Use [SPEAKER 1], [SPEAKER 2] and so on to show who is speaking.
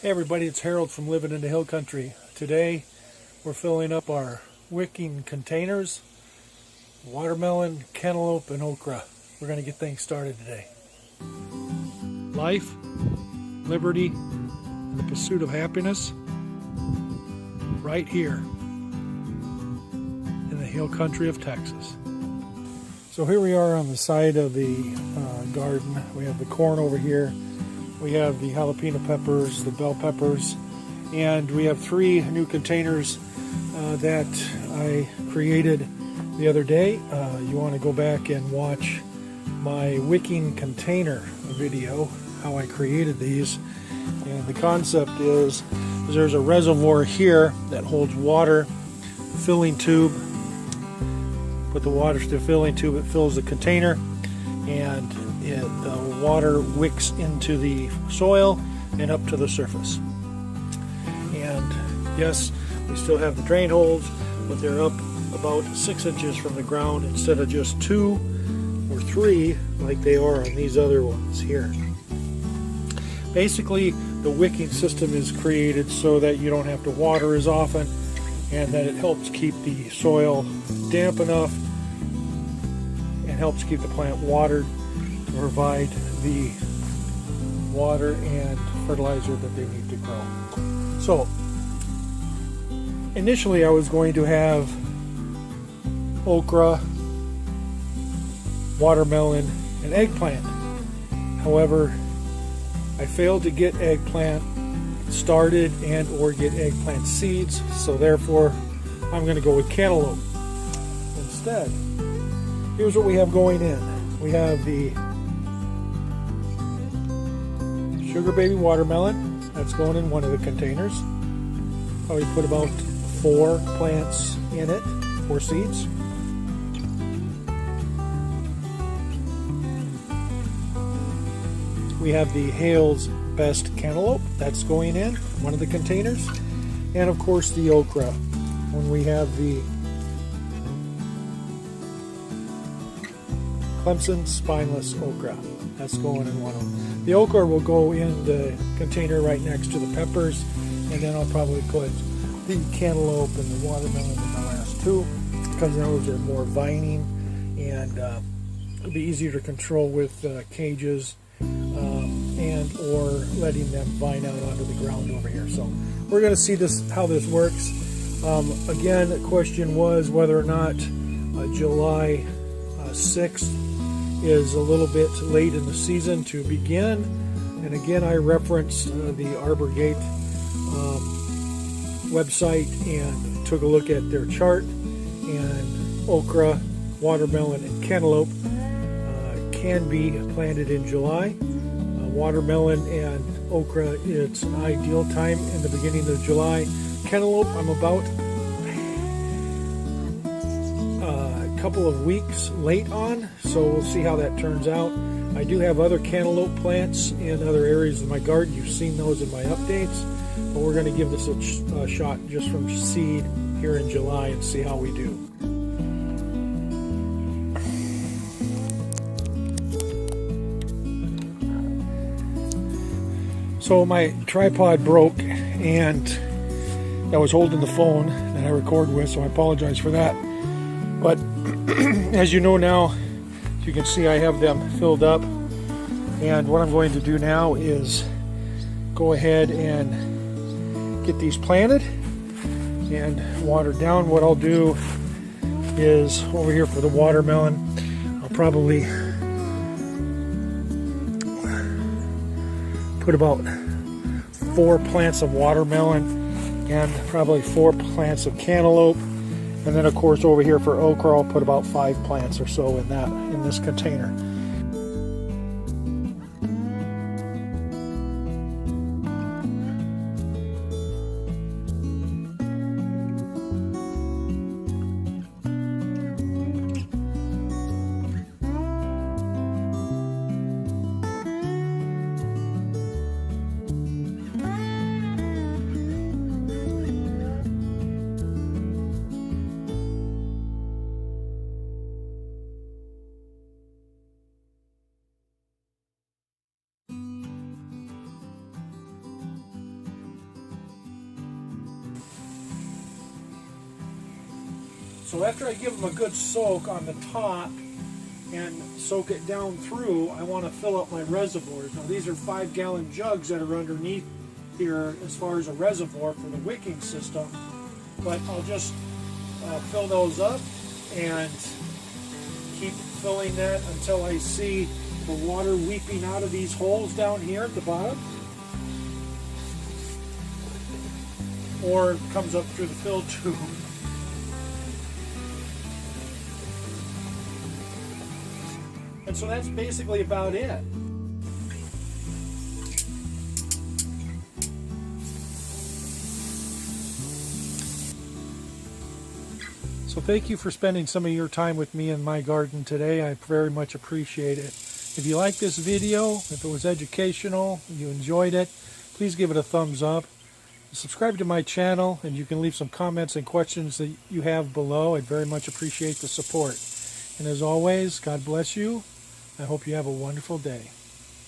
[SPEAKER 1] Hey everybody, it's Harold from Living in the Hill Country. Today we're filling up our wicking containers, watermelon, cantaloupe, and okra. We're going to get things started today. Life, liberty, and the pursuit of happiness right here in the Hill Country of Texas. So here we are on the side of the garden. We have the corn over here. We have the jalapeno peppers, the bell peppers, and we have 3 new containers that I created the other day. You want to go back and watch my wicking container video, how I created these. And the concept is there's a reservoir here that holds water, filling tube. Put the water to the filling tube, it fills the container, and the water wicks into the soil and up to the surface. And yes, we still have the drain holes, but they're up about 6 inches from the ground instead of just 2 or 3 like they are on these other ones here. Basically, the wicking system is created so that you don't have to water as often, and that it helps keep the soil damp enough and helps keep the plant watered to provide the water and fertilizer that they need to grow. So initially I was going to have okra, watermelon, and eggplant. However, I failed to get eggplant started and or get eggplant seeds, so therefore I'm going to go with cantaloupe instead. Here's what we have going in. We have the sugar baby watermelon that's going in one of the containers. Probably put about 4 plants in it, 4 seeds. We have the Hale's Best Cantaloupe that's going in one of the containers, and of course the okra. When we have the Clemson Spineless Okra, that's going in one of them. The okra will go in the container right next to the peppers, and then I'll probably put the cantaloupe and the watermelon in the last 2, because those are more vining and it'll be easier to control with cages and or letting them vine out onto the ground over here. So we're going to see how this works. Again, the question was whether or not July 6th is a little bit late in the season to begin. And again, I referenced the Arbor Gate website and took a look at their chart, and okra, watermelon, and cantaloupe can be planted in July. Watermelon and okra, it's an ideal time in the beginning of July. Cantaloupe, I'm about a couple of weeks late on, so we'll see how that turns out. I do have other cantaloupe plants in other areas of my garden. You've seen those in my updates, but we're going to give this a shot just from seed here in July and see how we do. So my tripod broke, and I was holding the phone that I record with, so I apologize for that. But as you know now, you can see I have them filled up, and what I'm going to do now is go ahead and get these planted and watered down. What I'll do is over here for the watermelon, I'll probably put about 4 plants of watermelon and probably 4 plants of cantaloupe, and then of course over here for okra I'll put about 5 plants or so in this container. So after I give them a good soak on the top and soak it down through, I want to fill up my reservoirs. Now these are 5-gallon jugs that are underneath here as far as a reservoir for the wicking system, but I'll just fill those up and keep filling that until I see the water weeping out of these holes down here at the bottom, or it comes up through the fill tube. And so that's basically about it. So thank you for spending some of your time with me in my garden today. I very much appreciate it. If you like this video, if it was educational, you enjoyed it, please give it a thumbs up. Subscribe to my channel, and you can leave some comments and questions that you have below. I'd very much appreciate the support. And as always, God bless you. I hope you have a wonderful day.